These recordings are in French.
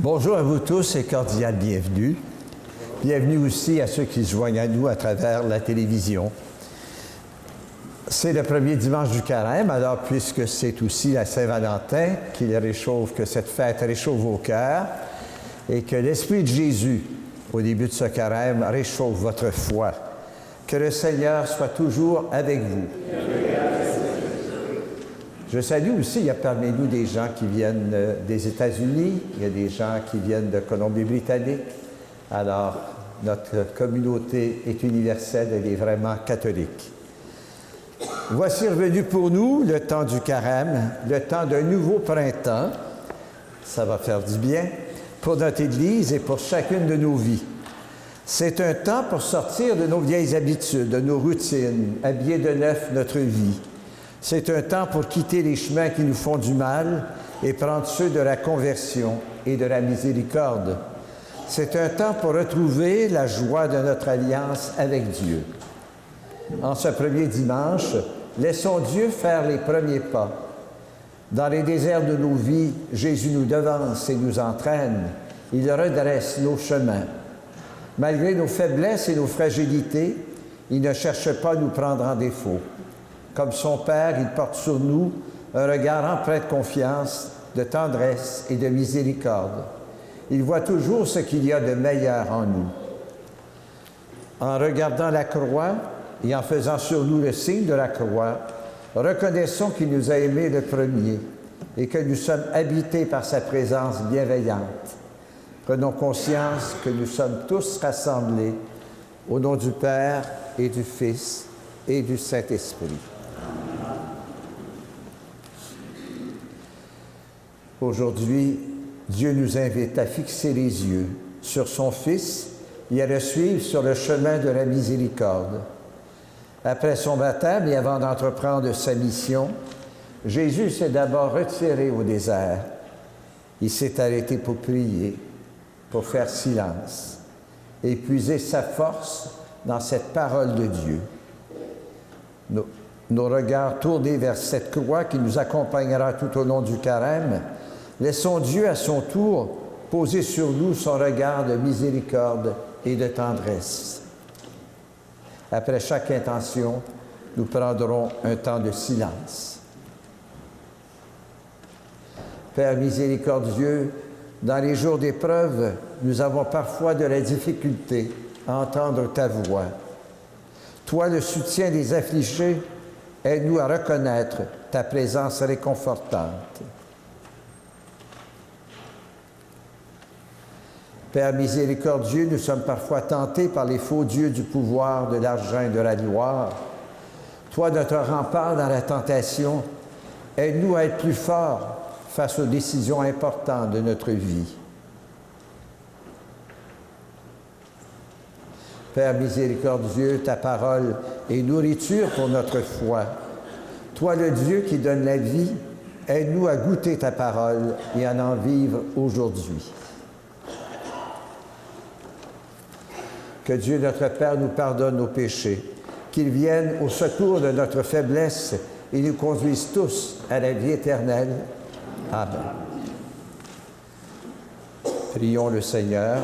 Bonjour à vous tous et cordial bienvenue. Bienvenue aussi à ceux qui se joignent à nous à travers la télévision. C'est le premier dimanche du Carême, alors puisque c'est aussi la Saint-Valentin qui réchauffe, que cette fête réchauffe vos cœurs et que l'Esprit de Jésus, au début de ce Carême, réchauffe votre foi. Que le Seigneur soit toujours avec vous. Je salue aussi, il y a parmi nous des gens qui viennent des États-Unis, il y a des gens qui viennent de Colombie-Britannique. Alors, notre communauté est universelle, elle est vraiment catholique. Voici revenu pour nous le temps du Carême, le temps d'un nouveau printemps. Ça va faire du bien pour notre Église et pour chacune de nos vies. C'est un temps pour sortir de nos vieilles habitudes, de nos routines, habiller de neuf notre vie. C'est un temps pour quitter les chemins qui nous font du mal et prendre ceux de la conversion et de la miséricorde. C'est un temps pour retrouver la joie de notre alliance avec Dieu. En ce premier dimanche, laissons Dieu faire les premiers pas. Dans les déserts de nos vies, Jésus nous devance et nous entraîne. Il redresse nos chemins. Malgré nos faiblesses et nos fragilités, il ne cherche pas à nous prendre en défaut. Comme son Père, il porte sur nous un regard empreint de confiance, de tendresse et de miséricorde. Il voit toujours ce qu'il y a de meilleur en nous. En regardant la croix et en faisant sur nous le signe de la croix, reconnaissons qu'il nous a aimés le premier et que nous sommes habités par sa présence bienveillante. Prenons conscience que nous sommes tous rassemblés au nom du Père et du Fils et du Saint-Esprit. Aujourd'hui, Dieu nous invite à fixer les yeux sur son Fils et à le suivre sur le chemin de la miséricorde. Après son baptême et avant d'entreprendre sa mission, Jésus s'est d'abord retiré au désert. Il s'est arrêté pour prier, pour faire silence, et puiser sa force dans cette parole de Dieu. Nos regards tournés vers cette croix qui nous accompagnera tout au long du Carême, laissons Dieu à son tour poser sur nous son regard de miséricorde et de tendresse. Après chaque intention, nous prendrons un temps de silence. Père miséricordieux, dans les jours d'épreuve, nous avons parfois de la difficulté à entendre ta voix. Toi, le soutien des affligés, aide-nous à reconnaître ta présence réconfortante. Père miséricordieux, nous sommes parfois tentés par les faux dieux du pouvoir, de l'argent et de la gloire. Toi, notre rempart dans la tentation, aide-nous à être plus forts face aux décisions importantes de notre vie. Père miséricordieux, ta parole est nourriture pour notre foi. Toi, le Dieu qui donne la vie, aide-nous à goûter ta parole et à en vivre aujourd'hui. Que Dieu notre Père nous pardonne nos péchés, qu'il vienne au secours de notre faiblesse et nous conduise tous à la vie éternelle. Amen. Prions le Seigneur.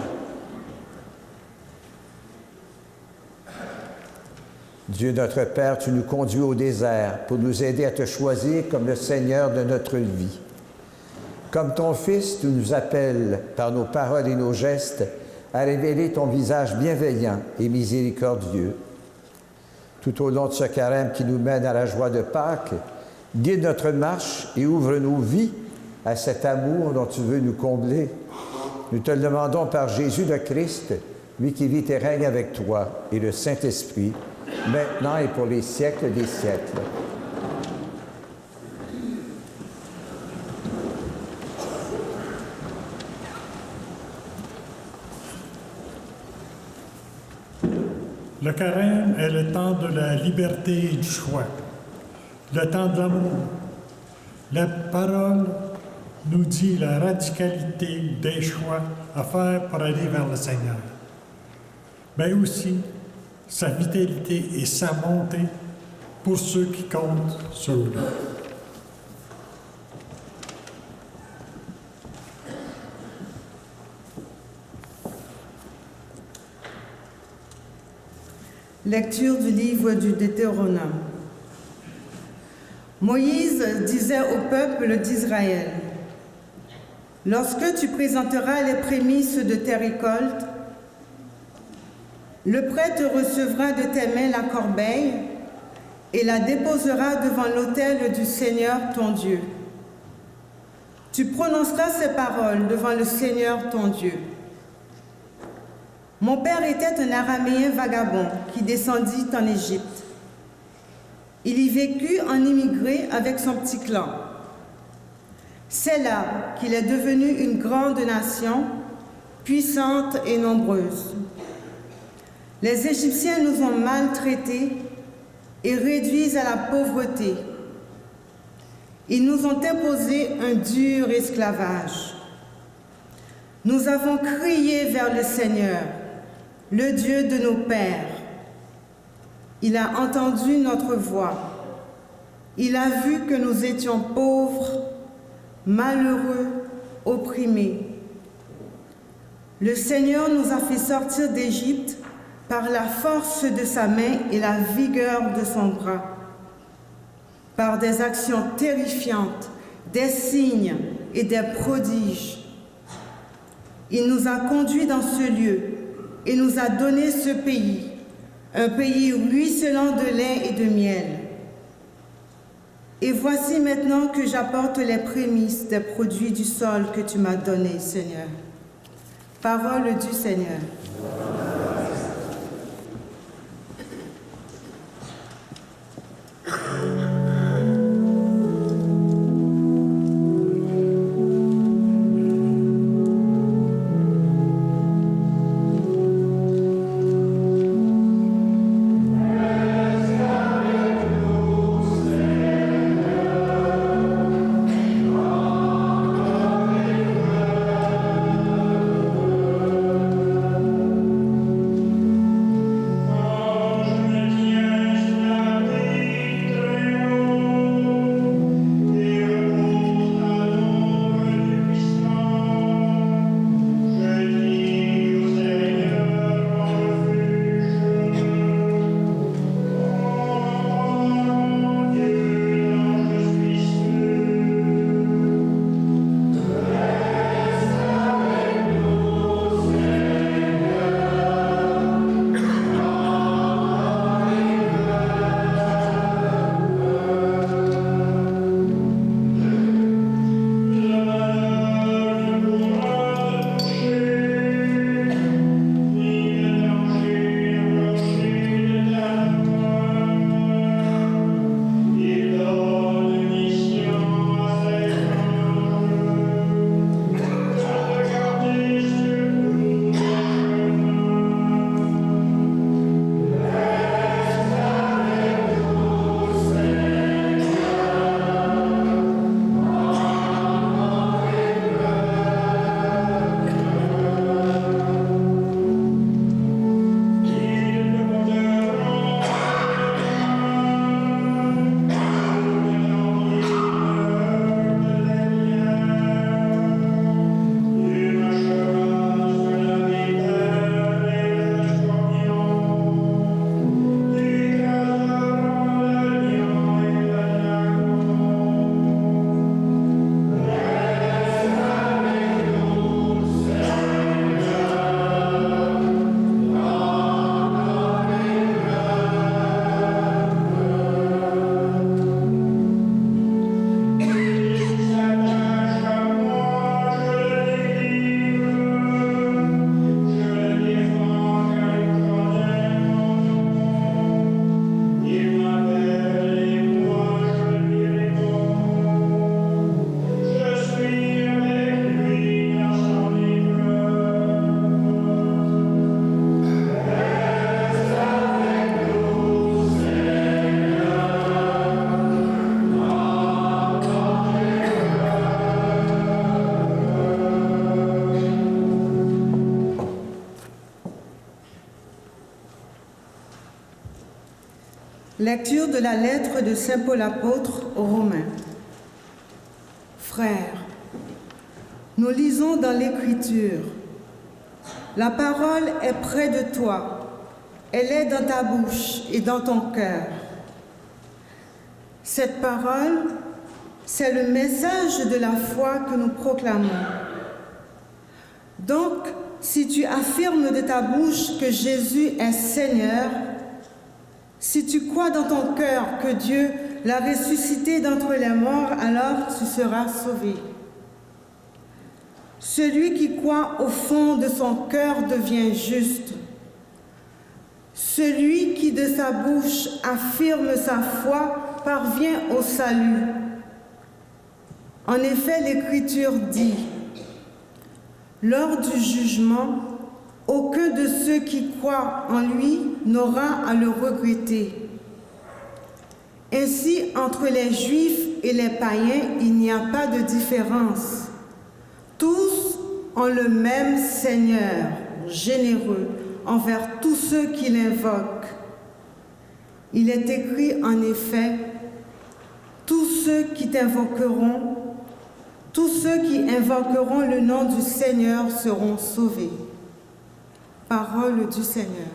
Dieu notre Père, tu nous conduis au désert pour nous aider à te choisir comme le Seigneur de notre vie. Comme ton Fils, tu nous appelles par nos paroles et nos gestes à révéler ton visage bienveillant et miséricordieux. Tout au long de ce carême qui nous mène à la joie de Pâques, guide notre marche et ouvre nos vies à cet amour dont tu veux nous combler. Nous te le demandons par Jésus le Christ, lui qui vit et règne avec toi et le Saint-Esprit, maintenant et pour les siècles des siècles. Le Carême est le temps de la liberté et du choix, le temps de l'amour. La parole nous dit la radicalité des choix à faire pour aller vers le Seigneur, mais aussi sa vitalité et sa montée pour ceux qui comptent sur lui. Lecture du livre du Deutéronome. Moïse disait au peuple d'Israël, « Lorsque tu présenteras les prémices de tes récoltes, le prêtre recevra de tes mains la corbeille et la déposera devant l'autel du Seigneur ton Dieu. Tu prononceras ces paroles devant le Seigneur ton Dieu. Mon père était un Araméen vagabond qui descendit en Égypte. Il y vécut en immigré avec son petit clan. C'est là qu'il est devenu une grande nation, puissante et nombreuse. Les Égyptiens nous ont maltraités et réduits à la pauvreté. Ils nous ont imposé un dur esclavage. Nous avons crié vers le Seigneur, le Dieu de nos pères. Il a entendu notre voix. Il a vu que nous étions pauvres, malheureux, opprimés. Le Seigneur nous a fait sortir d'Égypte par la force de sa main et la vigueur de son bras, par des actions terrifiantes, des signes et des prodiges. Il nous a conduits dans ce lieu et nous a donné ce pays, un pays ruisselant de lait et de miel. Et voici maintenant que j'apporte les prémices des produits du sol que tu m'as donné, Seigneur. Parole du Seigneur. Lecture de la lettre de Saint Paul apôtre aux Romains. Frères, nous lisons dans l'Écriture, « La parole est près de toi, Elle est dans ta bouche et dans ton cœur. Cette parole, c'est le message de la foi que nous proclamons. Donc, si tu affirmes de ta bouche que Jésus est Seigneur, si tu crois dans ton cœur que Dieu l'a ressuscité d'entre les morts, alors tu seras sauvé. Celui qui croit au fond de son cœur devient juste. Celui qui de sa bouche affirme sa foi parvient au salut. En effet, l'Écriture dit, « Lors du jugement, aucun de ceux qui croient en lui n'aura à le regretter. » Ainsi, entre les Juifs et les païens, il n'y a pas de différence. Tous ont le même Seigneur, généreux, envers tous ceux qui l'invoquent. Il est écrit en effet, « Tous ceux qui invoqueront le nom du Seigneur seront sauvés. » Parole du Seigneur.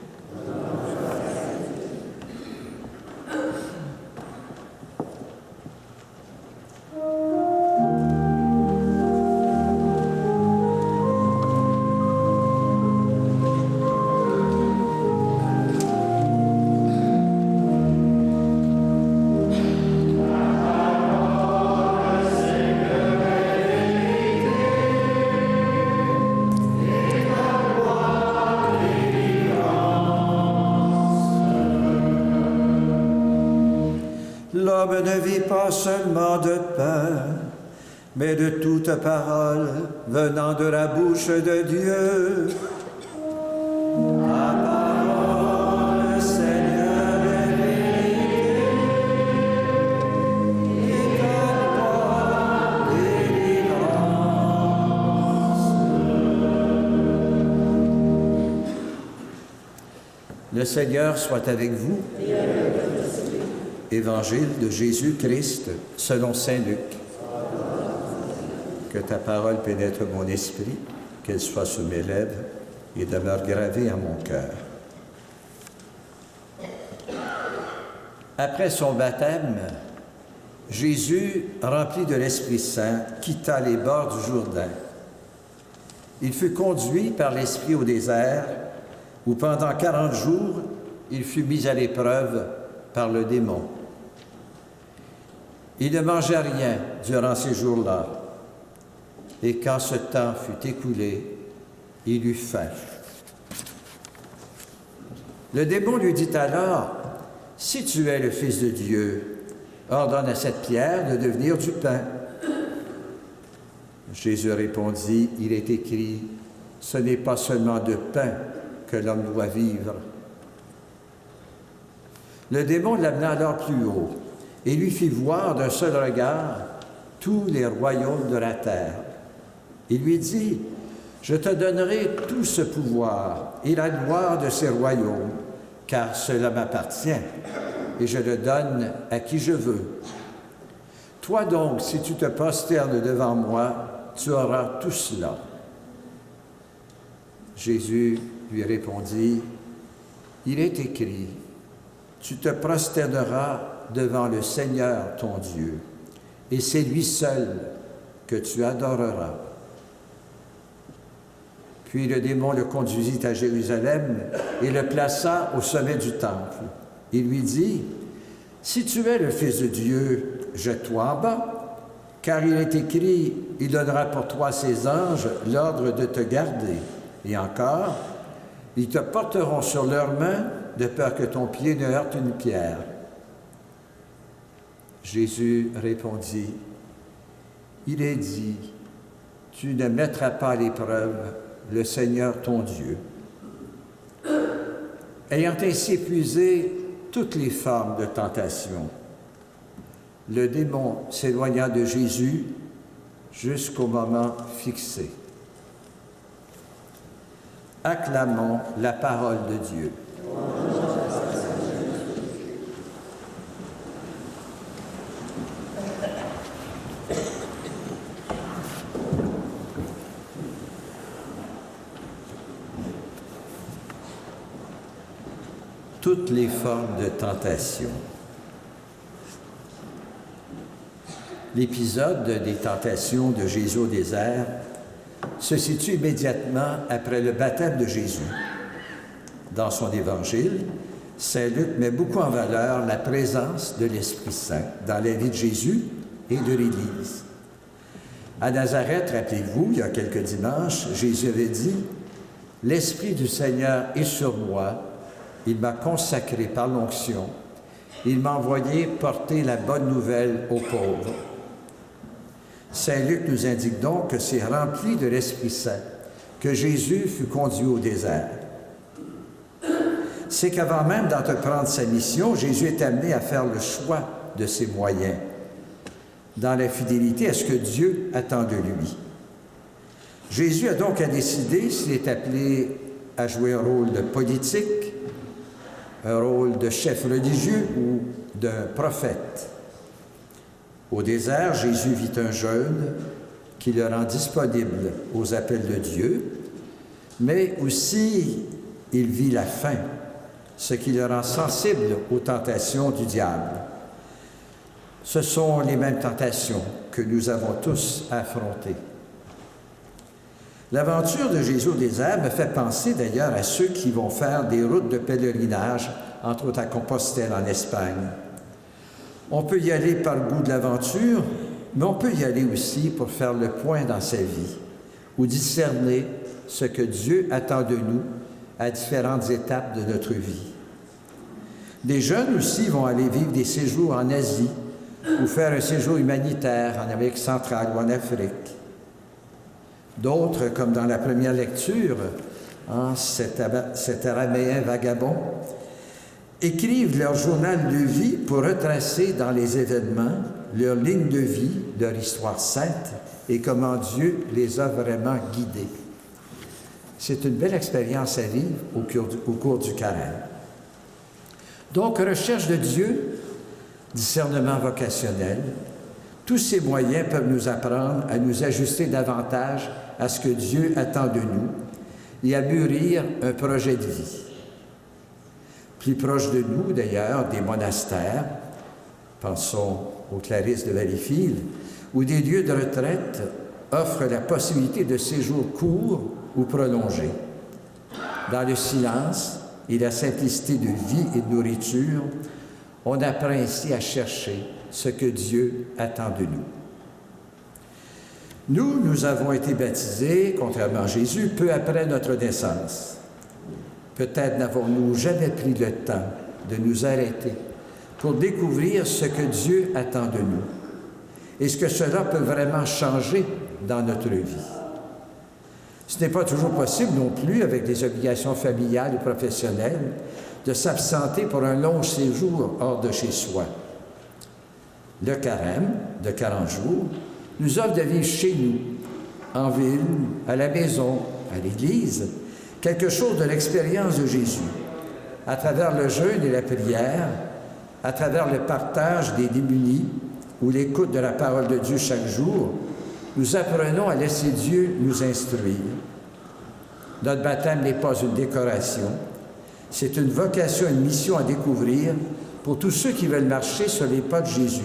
L'homme ne vit pas seulement de pain, mais de toute parole venant de la bouche de Dieu. Ta parole, Seigneur, est vérité, et ta loi délivrance. Le Seigneur soit avec vous. Évangile de Jésus-Christ selon saint Luc. Que ta parole pénètre mon esprit, qu'elle soit sous mes lèvres et demeure gravée en mon cœur. Après son baptême, Jésus, rempli de l'Esprit Saint, quitta les bords du Jourdain. Il fut conduit par l'Esprit au désert, où pendant 40 jours, il fut mis à l'épreuve par le démon. Il ne mangeait rien durant ces jours-là, et quand ce temps fut écoulé, il eut faim. Le démon lui dit alors, « Si tu es le Fils de Dieu, ordonne à cette pierre de devenir du pain. » Jésus répondit, « Il est écrit, ce n'est pas seulement de pain que l'homme doit vivre. » Le démon l'amena alors plus haut et lui fit voir d'un seul regard tous les royaumes de la terre. Il lui dit, « Je te donnerai tout ce pouvoir et la gloire de ces royaumes, car cela m'appartient, et je le donne à qui je veux. Toi donc, si tu te prosternes devant moi, tu auras tout cela. » Jésus lui répondit, « Il est écrit, tu te prosterneras devant le Seigneur ton Dieu, et c'est lui seul que tu adoreras. » Puis le démon le conduisit à Jérusalem et le plaça au sommet du temple. Il lui dit, « Si tu es le Fils de Dieu, jette-toi en bas, car il est écrit, il donnera pour toi ses anges l'ordre de te garder. Et encore, ils te porteront sur leurs mains, de peur que ton pied ne heurte une pierre. » Jésus répondit, « Il est dit, tu ne mettras pas à l'épreuve le Seigneur ton Dieu. » Ayant ainsi épuisé toutes les formes de tentation, le démon s'éloigna de Jésus jusqu'au moment fixé. Acclamons la parole de Dieu. toutes les formes de tentation. L'épisode des tentations de Jésus au désert se situe immédiatement après le baptême de Jésus. Dans son évangile, Saint Luc met beaucoup en valeur la présence de l'Esprit Saint dans la vie de Jésus et de l'Église. À Nazareth, rappelez-vous, il y a quelques dimanches, Jésus avait dit « L'Esprit du Seigneur est sur moi, il m'a consacré par l'onction, il m'a envoyé porter la bonne nouvelle aux pauvres. » Saint Luc nous indique donc que c'est rempli de l'Esprit Saint que Jésus fut conduit au désert. C'est qu'avant même d'entreprendre sa mission, Jésus est amené à faire le choix de ses moyens, dans la fidélité à ce que Dieu attend de lui. Jésus a donc à décider s'il est appelé à jouer un rôle de politique, un rôle de chef religieux ou d'un prophète. Au désert, Jésus vit un jeûne qui le rend disponible aux appels de Dieu, mais aussi il vit la faim, ce qui le rend sensible aux tentations du diable. Ce sont les mêmes tentations que nous avons tous à affronter. L'aventure de Jésus au désert me fait penser d'ailleurs à ceux qui vont faire des routes de pèlerinage, entre autres à Compostelle en Espagne. On peut y aller par goût de l'aventure, mais on peut y aller aussi pour faire le point dans sa vie ou discerner ce que Dieu attend de nous à différentes étapes de notre vie. Des jeunes aussi vont aller vivre des séjours en Asie ou faire un séjour humanitaire en Amérique centrale ou en Afrique. D'autres, comme dans la première lecture, cet araméen vagabond, écrivent leur journal de vie pour retracer dans les événements leur ligne de vie, leur histoire sainte et comment Dieu les a vraiment guidés. C'est une belle expérience à vivre au cours du carême. Donc, recherche de Dieu, discernement vocationnel, tous ces moyens peuvent nous apprendre à nous ajuster davantage à ce que Dieu attend de nous et à mûrir un projet de vie. Plus proche de nous, d'ailleurs, des monastères, pensons aux Clarisses de Valleyfield, où des lieux de retraite offrent la possibilité de séjours courts ou prolongés. Dans le silence et la simplicité de vie et de nourriture, on apprend ainsi à chercher ce que Dieu attend de nous. Nous avons été baptisés, contrairement à Jésus, peu après notre naissance. Peut-être n'avons-nous jamais pris le temps de nous arrêter pour découvrir ce que Dieu attend de nous et ce que cela peut vraiment changer dans notre vie. Ce n'est pas toujours possible non plus, avec des obligations familiales et professionnelles, de s'absenter pour un long séjour hors de chez soi. Le carême, de 40 jours, nous offre de vivre chez nous, en ville, à la maison, à l'église, quelque chose de l'expérience de Jésus, à travers le jeûne et la prière, à travers le partage des démunis ou l'écoute de la parole de Dieu chaque jour, nous apprenons à laisser Dieu nous instruire. Notre baptême n'est pas une décoration, c'est une vocation, une mission à découvrir pour tous ceux qui veulent marcher sur les pas de Jésus.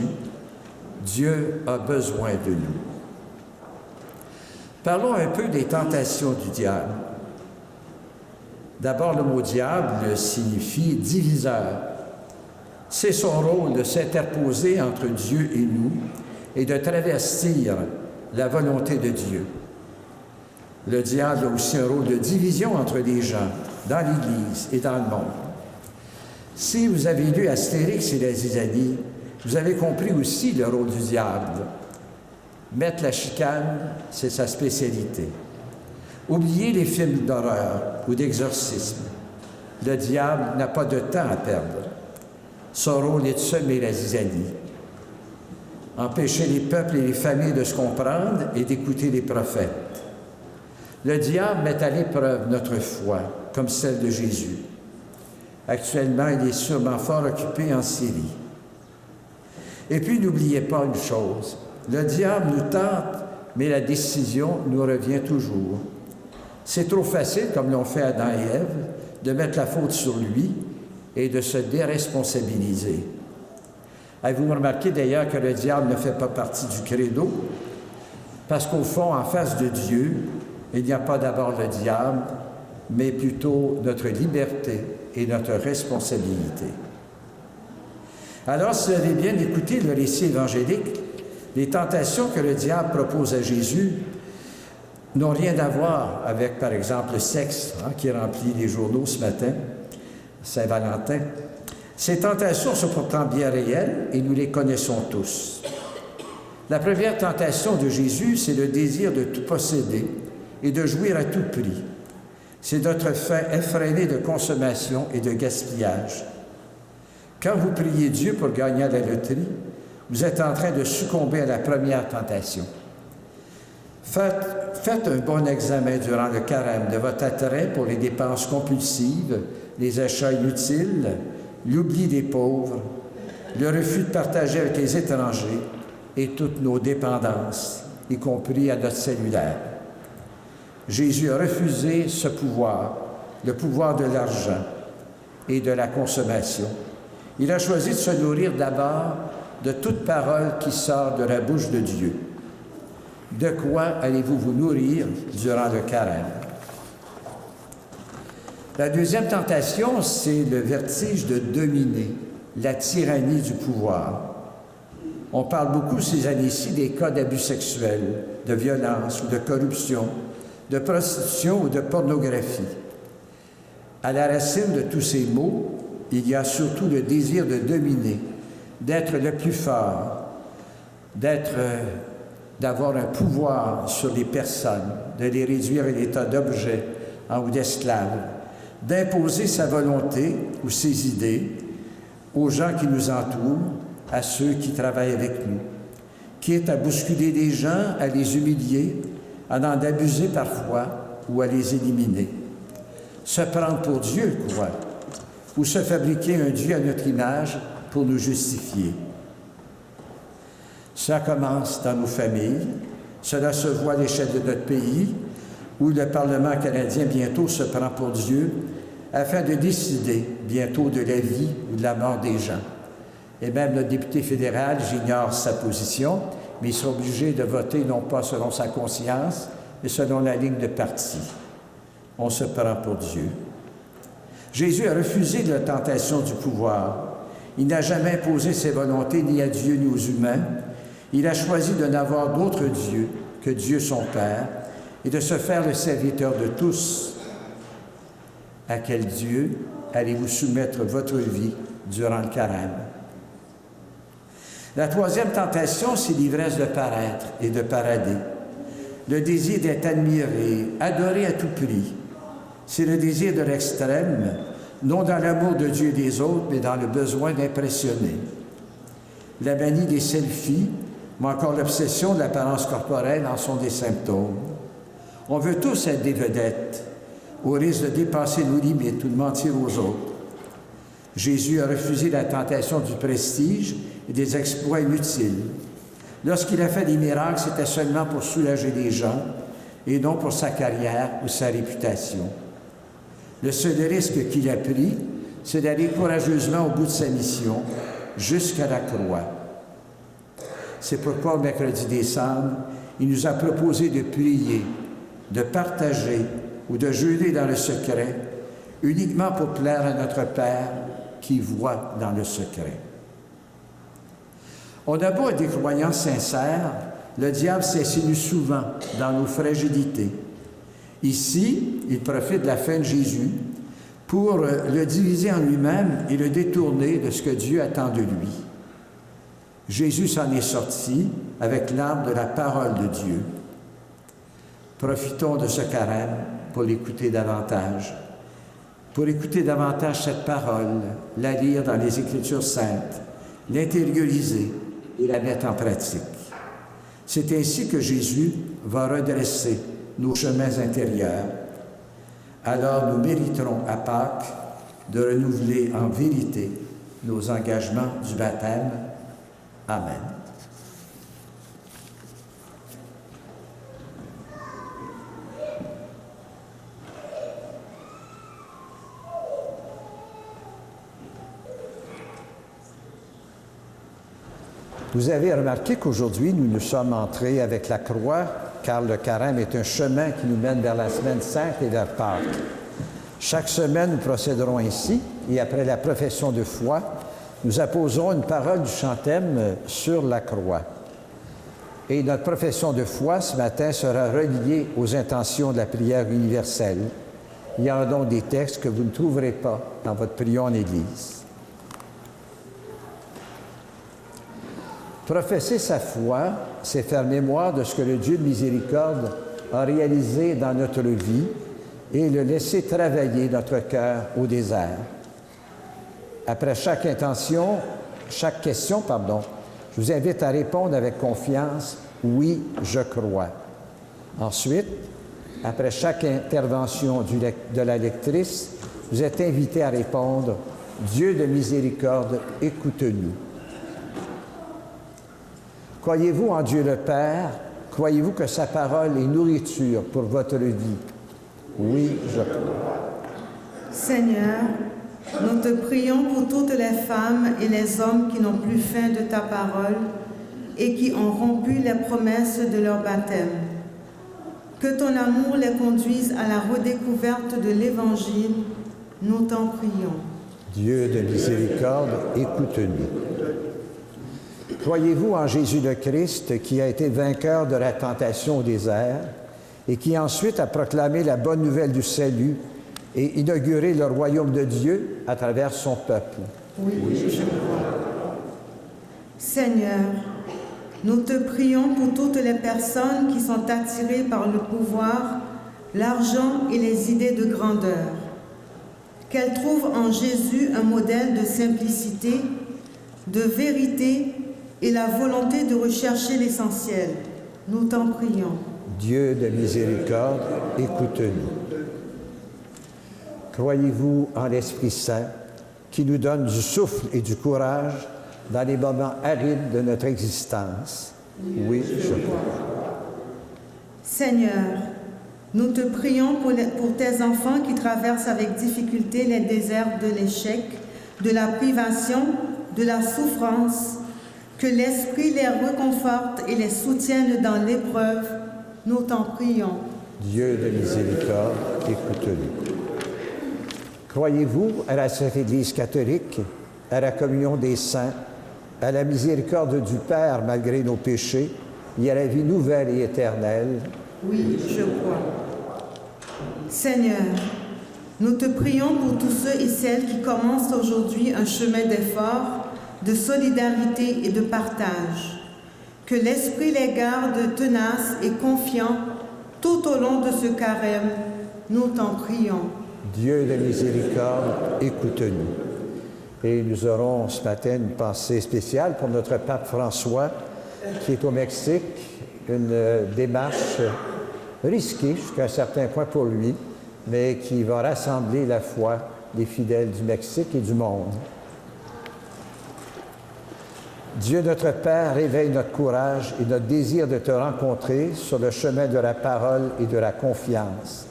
Dieu a besoin de nous. Parlons un peu des tentations du diable. D'abord, le mot « diable » signifie « diviseur ». C'est son rôle de s'interposer entre Dieu et nous et de travestir la volonté de Dieu. Le diable a aussi un rôle de division entre les gens, dans l'Église et dans le monde. Si vous avez lu Astérix et la Zizanie, vous avez compris aussi le rôle du diable. Mettre la chicane, c'est sa spécialité. Oubliez les films d'horreur ou d'exorcisme. Le diable n'a pas de temps à perdre. Son rôle est de semer la zizanie. Empêcher les peuples et les familles de se comprendre et d'écouter les prophètes. Le diable met à l'épreuve notre foi, comme celle de Jésus. Actuellement, il est sûrement fort occupé en Syrie. Et puis, n'oubliez pas une chose, le diable nous tente, mais la décision nous revient toujours. C'est trop facile, comme l'ont fait Adam et Ève, de mettre la faute sur lui et de se déresponsabiliser. Avez-vous remarqué d'ailleurs que le diable ne fait pas partie du credo? Parce qu'au fond, en face de Dieu, il n'y a pas d'abord le diable, mais plutôt notre liberté et notre responsabilité. Alors, si vous avez bien écouté le récit évangélique, les tentations que le diable propose à Jésus n'ont rien à voir avec, par exemple, le sexe, qui remplit les journaux ce matin, Saint-Valentin. Ces tentations sont pourtant bien réelles et nous les connaissons tous. La première tentation de Jésus, c'est le désir de tout posséder et de jouir à tout prix. C'est notre faim effrénée de consommation et de gaspillage. Quand vous priez Dieu pour gagner à la loterie, vous êtes en train de succomber à la première tentation. Faites un bon examen durant le carême de votre attrait pour les dépenses compulsives, les achats inutiles, l'oubli des pauvres, le refus de partager avec les étrangers et toutes nos dépendances, y compris à notre cellulaire. Jésus a refusé ce pouvoir, le pouvoir de l'argent et de la consommation. Il a choisi de se nourrir d'abord de toute parole qui sort de la bouche de Dieu. De quoi allez-vous vous nourrir durant le carême? La deuxième tentation, c'est le vertige de dominer, la tyrannie du pouvoir. On parle beaucoup ces années-ci des cas d'abus sexuels, de violence ou de corruption, de prostitution ou de pornographie. À la racine de tous ces maux, il y a surtout le désir de dominer, d'être le plus fort, d'avoir un pouvoir sur les personnes, de les réduire à l'état d'objets ou d'esclaves, d'imposer sa volonté ou ses idées aux gens qui nous entourent, à ceux qui travaillent avec nous, quitte à bousculer les gens, à les humilier, à en abuser parfois ou à les éliminer. Se prendre pour Dieu, quoi, ou se fabriquer un Dieu à notre image pour nous justifier. Ça commence dans nos familles, cela se voit à l'échelle de notre pays, où le Parlement canadien bientôt se prend pour Dieu afin de décider bientôt de la vie ou de la mort des gens. Et même le député fédéral, j'ignore sa position, mais il sera obligé de voter non pas selon sa conscience, mais selon la ligne de parti. On se prend pour Dieu. Jésus a refusé la tentation du pouvoir. Il n'a jamais imposé ses volontés ni à Dieu ni aux humains. Il a choisi de n'avoir d'autre Dieu que Dieu son Père et de se faire le serviteur de tous. À quel Dieu allez-vous soumettre votre vie durant le carême? La troisième tentation, c'est l'ivresse de paraître et de parader. Le désir d'être admiré, adoré à tout prix. C'est le désir de l'extrême, non dans l'amour de Dieu et des autres, mais dans le besoin d'impressionner. La manie des selfies, mais encore l'obsession de l'apparence corporelle en sont des symptômes. On veut tous être des vedettes, au risque de dépasser nos limites ou de mentir aux autres. Jésus a refusé la tentation du prestige et des exploits inutiles. Lorsqu'il a fait des miracles, c'était seulement pour soulager les gens et non pour sa carrière ou sa réputation. Le seul risque qu'il a pris, c'est d'aller courageusement au bout de sa mission, jusqu'à la croix. C'est pourquoi, le mercredi des Cendres, il nous a proposé de prier, de partager ou de jeûner dans le secret, uniquement pour plaire à notre Père qui voit dans le secret. On a beau être des croyants sincères, le diable s'insinue souvent dans nos fragilités. Ici, il profite de la fin de Jésus pour le diviser en lui-même et le détourner de ce que Dieu attend de lui. Jésus s'en est sorti avec l'arme de la parole de Dieu. Profitons de ce carême pour l'écouter davantage. Pour écouter davantage cette parole, la lire dans les Écritures saintes, l'intérioriser et la mettre en pratique. C'est ainsi que Jésus va redresser nos chemins intérieurs. Alors nous mériterons à Pâques de renouveler en vérité nos engagements du baptême. Amen. Vous avez remarqué qu'aujourd'hui, nous nous sommes entrés avec la croix, car le carême est un chemin qui nous mène vers la semaine sainte et vers Pâques. Chaque semaine, nous procéderons ainsi, et après la profession de foi, nous apposerons une parole du chantème sur la croix. Et notre profession de foi ce matin sera reliée aux intentions de la prière universelle. Il y aura donc des textes que vous ne trouverez pas dans votre prière en Église. Professer sa foi, c'est faire mémoire de ce que le Dieu de miséricorde a réalisé dans notre vie et le laisser travailler notre cœur au désert. Après chaque question, je vous invite à répondre avec confiance « Oui, je crois ». Ensuite, après chaque intervention de la lectrice, vous êtes invité à répondre « Dieu de miséricorde, écoute-nous ». Croyez-vous en Dieu le Père? Croyez-vous que sa parole est nourriture pour votre vie? Oui, je crois. Seigneur, nous te prions pour toutes les femmes et les hommes qui n'ont plus faim de ta parole et qui ont rompu les promesses de leur baptême. Que ton amour les conduise à la redécouverte de l'Évangile, nous t'en prions. Dieu de miséricorde, écoute-nous. Croyez-vous en Jésus le Christ qui a été vainqueur de la tentation au désert et qui ensuite a proclamé la bonne nouvelle du salut et inauguré le royaume de Dieu à travers son peuple? Oui, je crois. Seigneur, nous te prions pour toutes les personnes qui sont attirées par le pouvoir, l'argent et les idées de grandeur. Qu'elles trouvent en Jésus un modèle de simplicité, de vérité et la volonté de rechercher l'essentiel. Nous t'en prions. Dieu de miséricorde, écoute-nous. Croyez-vous en l'Esprit Saint qui nous donne du souffle et du courage dans les moments arides de notre existence? Oui, je crois. Seigneur, nous te prions pour tes enfants qui traversent avec difficulté les déserts de l'échec, de la privation, de la souffrance. Que l'Esprit les réconforte et les soutienne dans l'épreuve. Nous t'en prions. Dieu de miséricorde, écoute-nous. Croyez-vous à la Sainte Église catholique, à la communion des saints, à la miséricorde du Père malgré nos péchés et à la vie nouvelle et éternelle? Oui, je crois. Seigneur, nous te prions pour tous ceux et celles qui commencent aujourd'hui un chemin d'effort, de solidarité et de partage. Que l'Esprit les garde tenaces et confiants tout au long de ce carême. Nous t'en prions. Dieu de miséricorde, écoute-nous. Et nous aurons ce matin une pensée spéciale pour notre pape François, qui est au Mexique, une démarche risquée jusqu'à un certain point pour lui, mais qui va rassembler la foi des fidèles du Mexique et du monde. Dieu notre Père, réveille notre courage et notre désir de te rencontrer sur le chemin de la parole et de la confiance.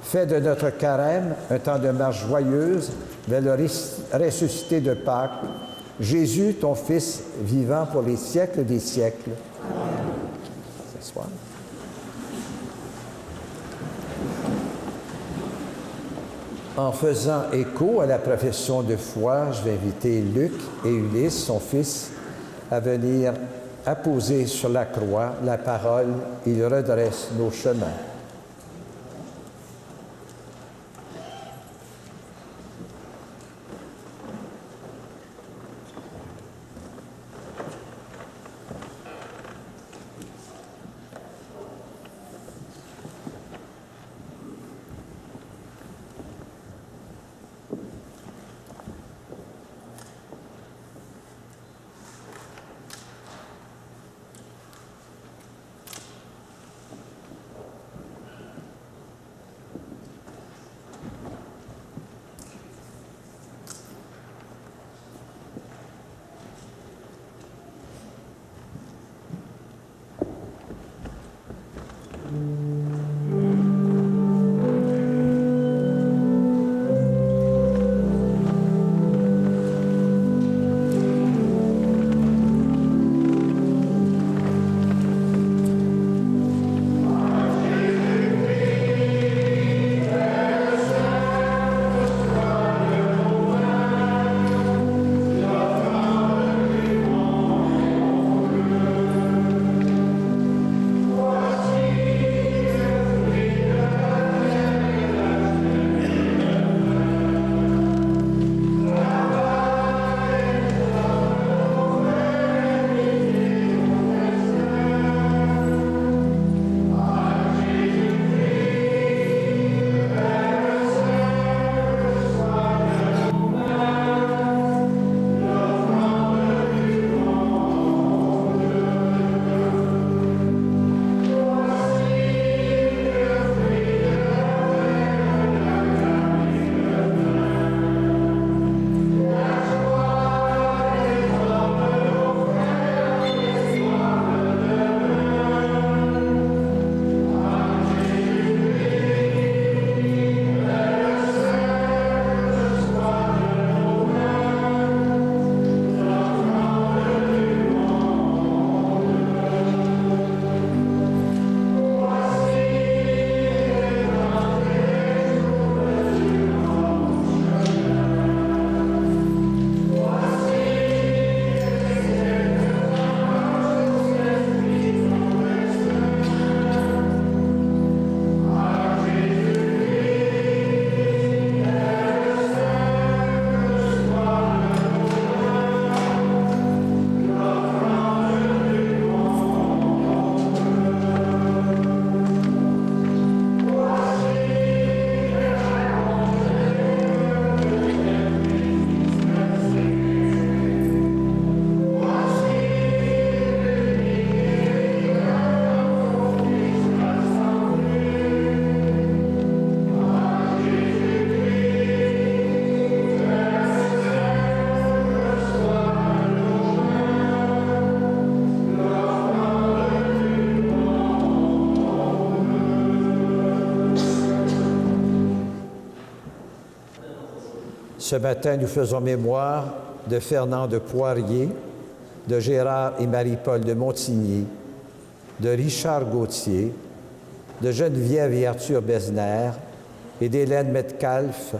Fais de notre carême un temps de marche joyeuse vers le ressuscité de Pâques, Jésus, ton Fils, vivant pour les siècles des siècles. Amen. S'asseoir. En faisant écho à la profession de foi, je vais inviter Luc et Ulysse, son fils, à venir apposer sur la croix la parole. Il redresse nos chemins. Ce matin, nous faisons mémoire de Fernand de Poirier, de Gérard et Marie-Paul de Montigny, de Richard Gauthier, de Geneviève et Arthur Besner et d'Hélène Metcalfe.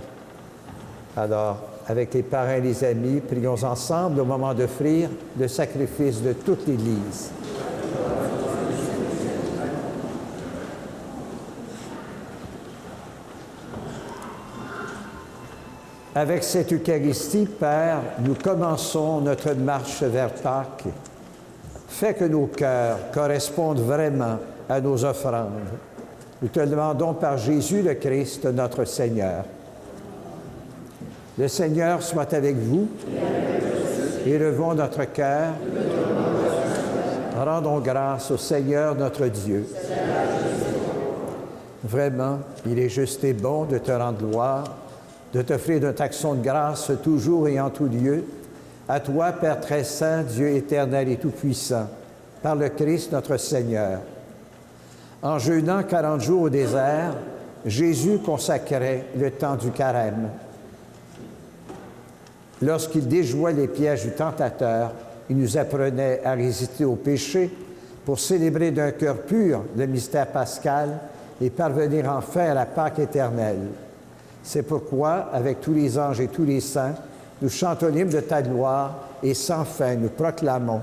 Alors, avec les parents et les amis, prions ensemble au moment d'offrir le sacrifice de toute l'Église. Avec cette Eucharistie, Père, nous commençons notre marche vers Pâques. Fais que nos cœurs correspondent vraiment à nos offrandes. Nous te le demandons par Jésus le Christ, notre Seigneur. Le Seigneur soit avec vous. Élevons notre cœur. Rendons grâce au Seigneur notre Dieu. Vraiment, il est juste et bon de te rendre gloire, de t'offrir notre action de grâce toujours et en tout lieu, à toi, Père très saint, Dieu éternel et tout-puissant, par le Christ notre Seigneur. En jeûnant 40 jours au désert, Jésus consacrait le temps du carême. Lorsqu'il déjouait les pièges du tentateur, il nous apprenait à résister au péché pour célébrer d'un cœur pur le mystère pascal et parvenir enfin à la Pâque éternelle. C'est pourquoi, avec tous les anges et tous les saints, nous chantons l'hymne de ta gloire et sans fin nous proclamons.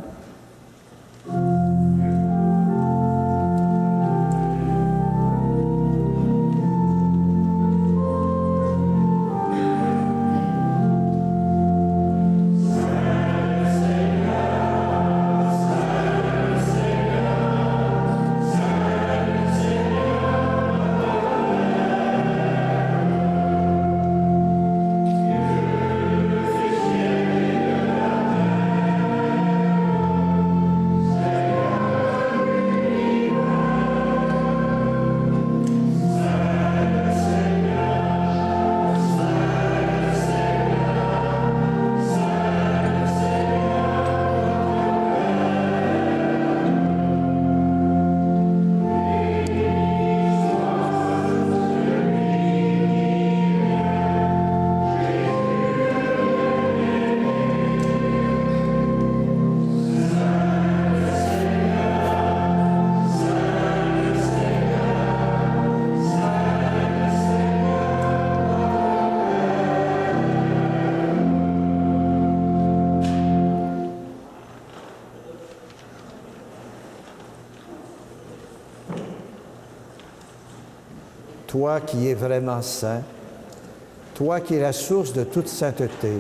Toi qui es vraiment saint, toi qui es la source de toute sainteté,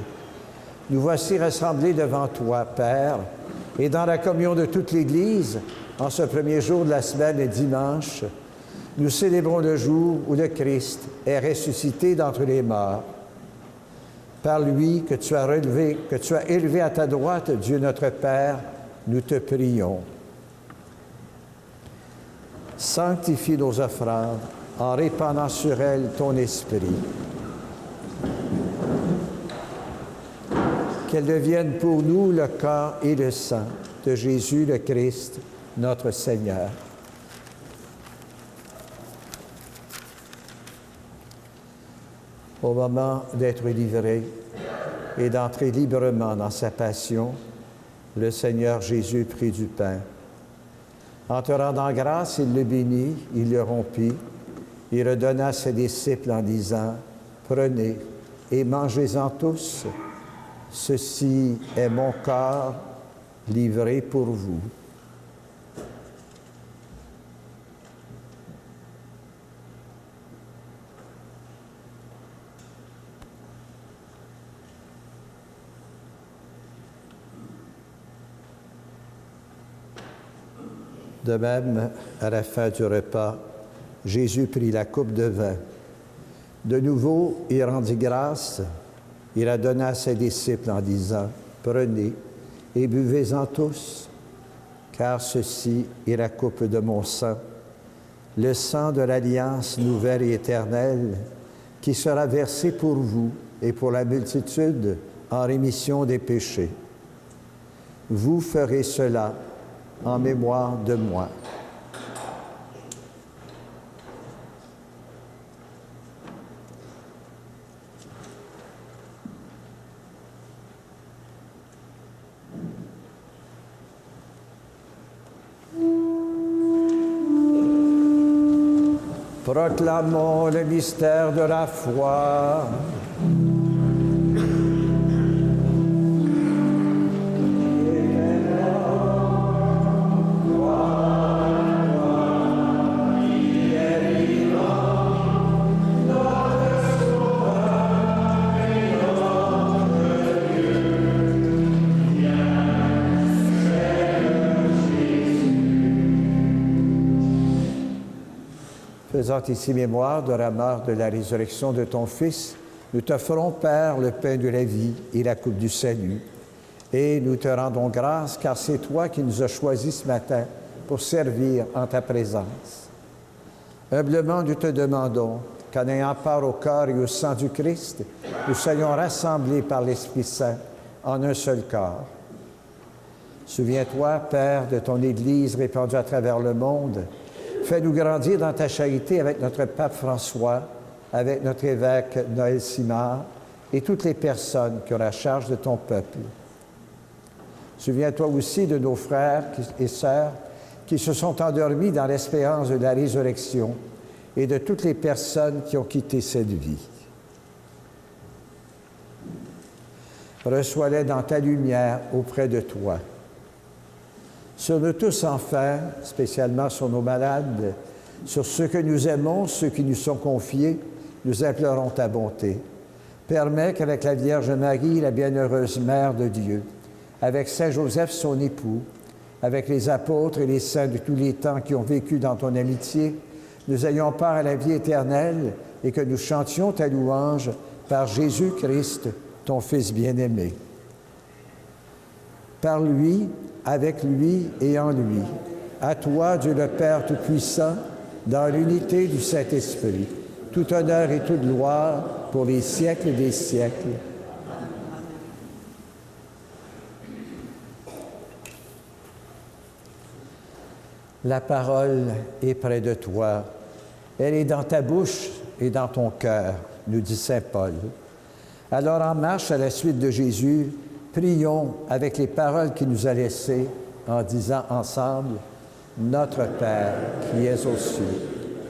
nous voici rassemblés devant toi, Père, et dans la communion de toute l'Église, en ce premier jour de la semaine et dimanche, nous célébrons le jour où le Christ est ressuscité d'entre les morts. Par lui que tu as élevé à ta droite, Dieu notre Père, nous te prions. Sanctifie nos offrandes en répandant sur elles ton esprit. Qu'elles deviennent pour nous le corps et le sang de Jésus le Christ, notre Seigneur. Au moment d'être livré et d'entrer librement dans sa passion, le Seigneur Jésus prit du pain. En te rendant grâce, il le bénit, il le rompit, il redonna à ses disciples en disant, « Prenez et mangez-en tous, ceci est mon corps livré pour vous. » De même, à la fin du repas, Jésus prit la coupe de vin. De nouveau, il rendit grâce. Il la donna à ses disciples en disant, « Prenez et buvez-en tous, car ceci est la coupe de mon sang, le sang de l'alliance nouvelle et éternelle, qui sera versé pour vous et pour la multitude en rémission des péchés. Vous ferez cela en mémoire de moi. » Proclamons le mystère de la foi. Faisant ici mémoire de la mort de la résurrection de ton Fils, nous t'offrons, Père, le pain de la vie et la coupe du salut. Et nous te rendons grâce, car c'est toi qui nous as choisis ce matin pour servir en ta présence. Humblement, nous te demandons qu'en ayant part au corps et au sang du Christ, nous soyons rassemblés par l'Esprit Saint en un seul corps. Souviens-toi, Père, de ton Église répandue à travers le monde. Fais-nous grandir dans ta charité avec notre pape François, avec notre évêque Noël Simard et toutes les personnes qui ont la charge de ton peuple. Souviens-toi aussi de nos frères et sœurs qui se sont endormis dans l'espérance de la résurrection et de toutes les personnes qui ont quitté cette vie. Reçois-les dans ta lumière auprès de toi. Sur nous tous, enfin, spécialement sur nos malades, sur ceux que nous aimons, ceux qui nous sont confiés, nous implorons ta bonté. Permets qu'avec la Vierge Marie, la bienheureuse Mère de Dieu, avec Saint Joseph, son époux, avec les apôtres et les saints de tous les temps qui ont vécu dans ton amitié, nous ayons part à la vie éternelle et que nous chantions ta louange par Jésus-Christ, ton Fils bien-aimé. Par lui, avec lui et en lui, à toi, Dieu le Père Tout-Puissant, dans l'unité du Saint-Esprit, tout honneur et toute gloire pour les siècles des siècles. La parole est près de toi. Elle est dans ta bouche et dans ton cœur, nous dit saint Paul. Alors, en marche à la suite de Jésus, prions avec les paroles qu'il nous a laissées en disant ensemble « Notre Père qui es aux cieux,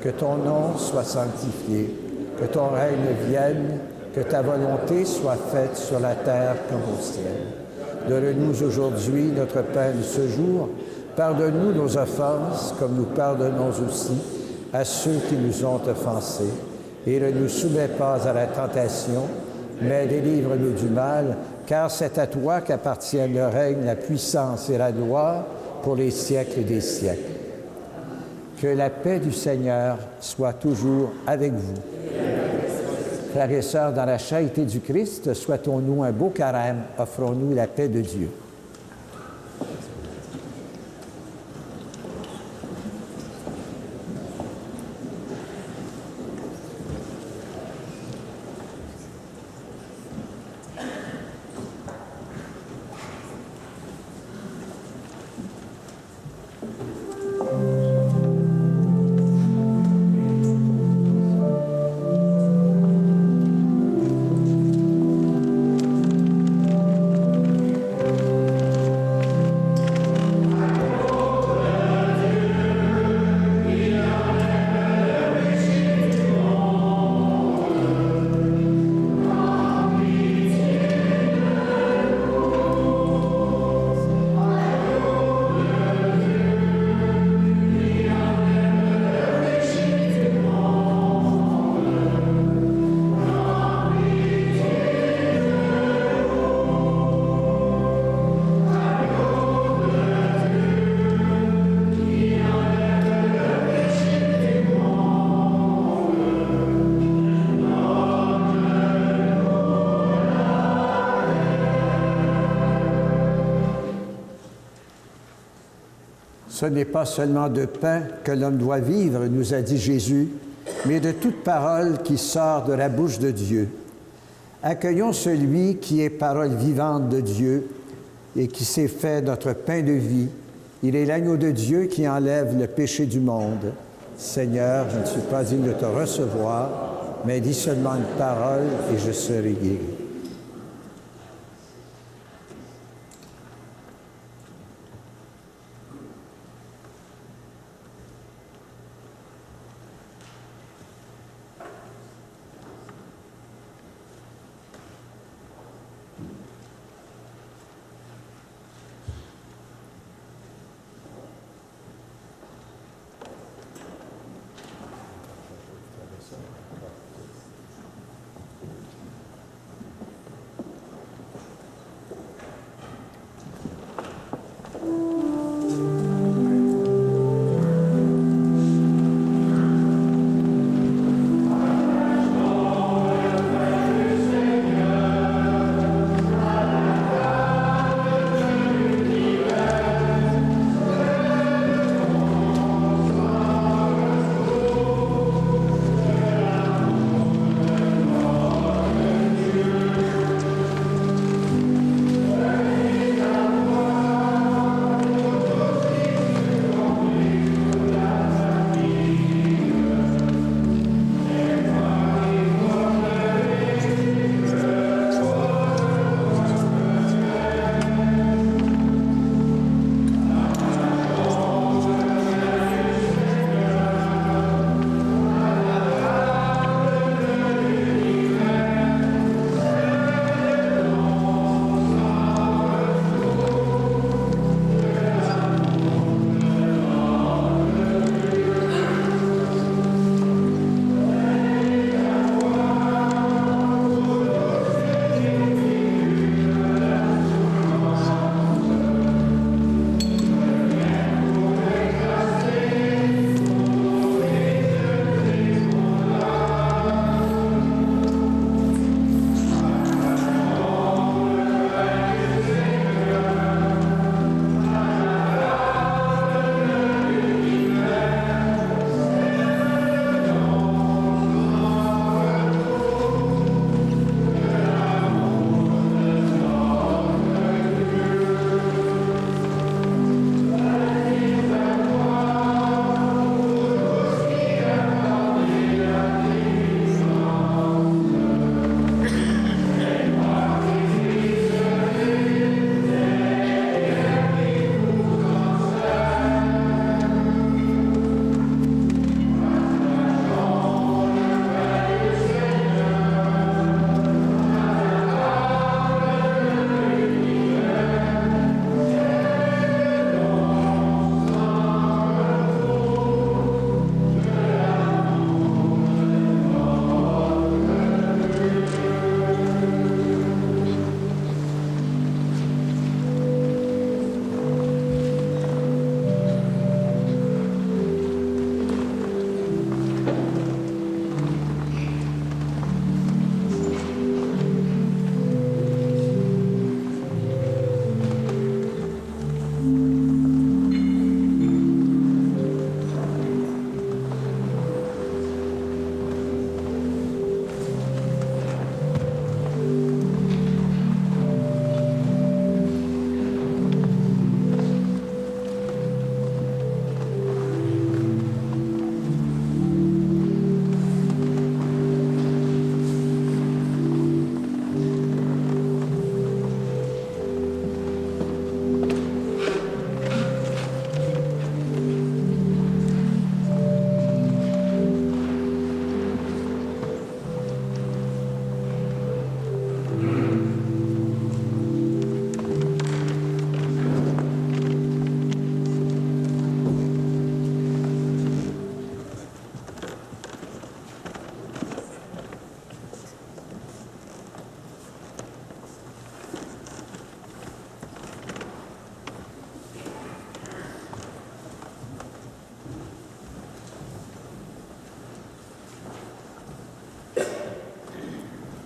que ton nom soit sanctifié, que ton règne vienne, que ta volonté soit faite sur la terre comme au ciel. Donne-nous aujourd'hui notre pain de ce jour. Pardonne-nous nos offenses, comme nous pardonnons aussi à ceux qui nous ont offensés. Et ne nous soumets pas à la tentation, mais délivre-nous du mal, car c'est à toi qu'appartiennent le règne, la puissance et la gloire pour les siècles des siècles. Que la paix du Seigneur soit toujours avec vous. Frères et sœurs, dans la charité du Christ, souhaitons-nous un beau carême, offrons-nous la paix de Dieu. Ce n'est pas seulement de pain que l'homme doit vivre, nous a dit Jésus, mais de toute parole qui sort de la bouche de Dieu. Accueillons celui qui est parole vivante de Dieu et qui s'est fait notre pain de vie. Il est l'agneau de Dieu qui enlève le péché du monde. Seigneur, je ne suis pas digne de te recevoir, mais dis seulement une parole et je serai guéri.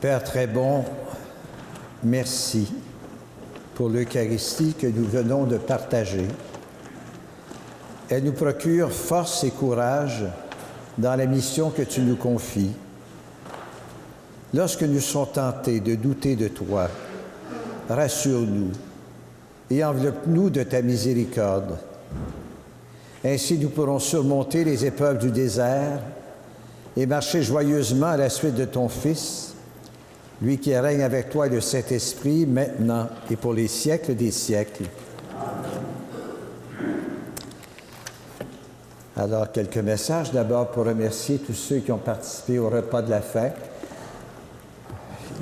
Père très bon, merci pour l'Eucharistie que nous venons de partager. Elle nous procure force et courage dans la mission que tu nous confies. Lorsque nous sommes tentés de douter de toi, rassure-nous et enveloppe-nous de ta miséricorde. Ainsi, nous pourrons surmonter les épreuves du désert et marcher joyeusement à la suite de ton Fils, lui qui règne avec toi et le Saint-Esprit, maintenant et pour les siècles des siècles. Alors, quelques messages d'abord pour remercier tous ceux qui ont participé au repas de la fin.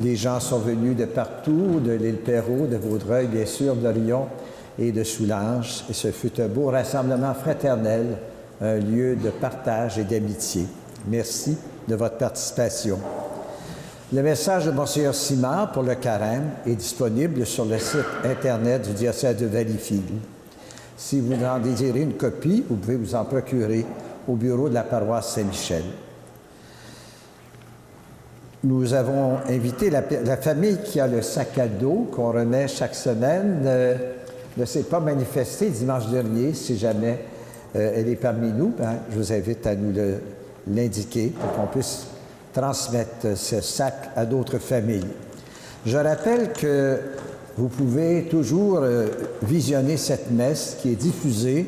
Les gens sont venus de partout, de l'île Perrot, de Vaudreuil, bien sûr, de Lyon et de Soulanges. Et ce fut un beau rassemblement fraternel, un lieu de partage et d'amitié. Merci de votre participation. Le message de Monseigneur Simard pour le carême est disponible sur le site Internet du diocèse de Valleyfield. Si vous en désirez une copie, vous pouvez vous en procurer au bureau de la paroisse Saint-Michel. Nous avons invité la famille qui a le sac à dos qu'on remet chaque semaine. Ne s'est pas manifestée dimanche dernier. Si jamais elle est parmi nous, je vous invite à nous l'indiquer pour qu'on puisse transmettre ce sac à d'autres familles. Je rappelle que vous pouvez toujours visionner cette messe qui est diffusée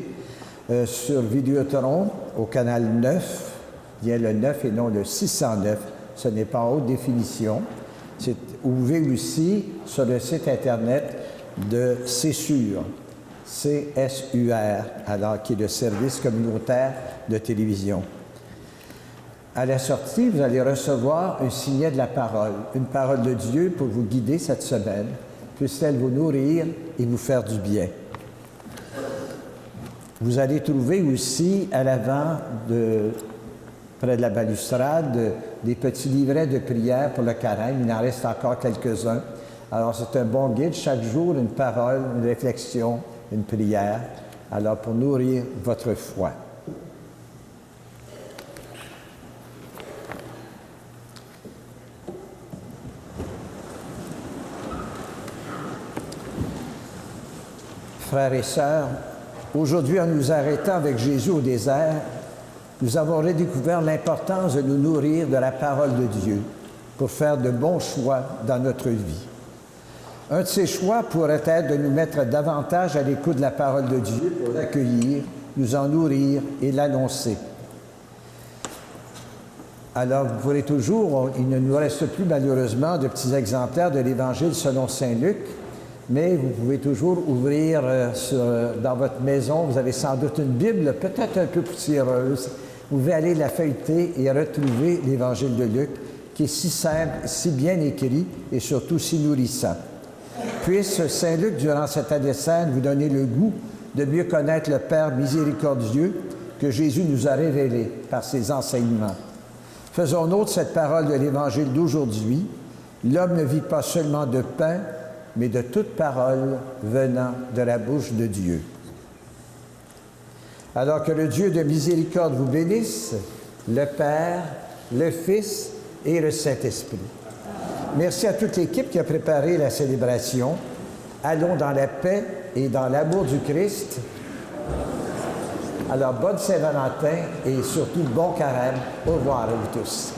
sur Vidéotron au canal 9, bien le 9 et non le 609. Ce n'est pas en haute définition. Vous pouvez aussi sur le site Internet de CSUR, C-S-U-R, alors qui est le service communautaire de télévision. À la sortie, vous allez recevoir un signet de la parole, une parole de Dieu pour vous guider cette semaine. Puisse-t-elle vous nourrir et vous faire du bien. Vous allez trouver aussi à l'avant, près de la balustrade, des petits livrets de prière pour le carême. Il en reste encore quelques-uns. Alors, c'est un bon guide. Chaque jour, une parole, une réflexion, une prière. Alors, pour nourrir votre foi. Frères et sœurs, aujourd'hui, en nous arrêtant avec Jésus au désert, nous avons redécouvert l'importance de nous nourrir de la parole de Dieu pour faire de bons choix dans notre vie. Un de ces choix pourrait être de nous mettre davantage à l'écoute de la parole de Dieu pour l'accueillir, nous en nourrir et l'annoncer. Alors, vous pourrez toujours, il ne nous reste plus malheureusement de petits exemplaires de l'Évangile selon saint Luc, mais vous pouvez toujours ouvrir dans votre maison. Vous avez sans doute une Bible, peut-être un peu poussiéreuse. Vous pouvez aller la feuilleter et retrouver l'Évangile de Luc, qui est si simple, si bien écrit et surtout si nourrissant. Puisse saint Luc, durant cette année sainte, vous donner le goût de mieux connaître le Père miséricordieux que Jésus nous a révélé par ses enseignements. Faisons nôtre cette parole de l'Évangile d'aujourd'hui. L'homme ne vit pas seulement de pain, mais de toute parole venant de la bouche de Dieu. Alors que le Dieu de miséricorde vous bénisse, le Père, le Fils et le Saint-Esprit. Merci à toute l'équipe qui a préparé la célébration. Allons dans la paix et dans l'amour du Christ. Alors, bonne Saint-Valentin et surtout bon carême. Au revoir à vous tous.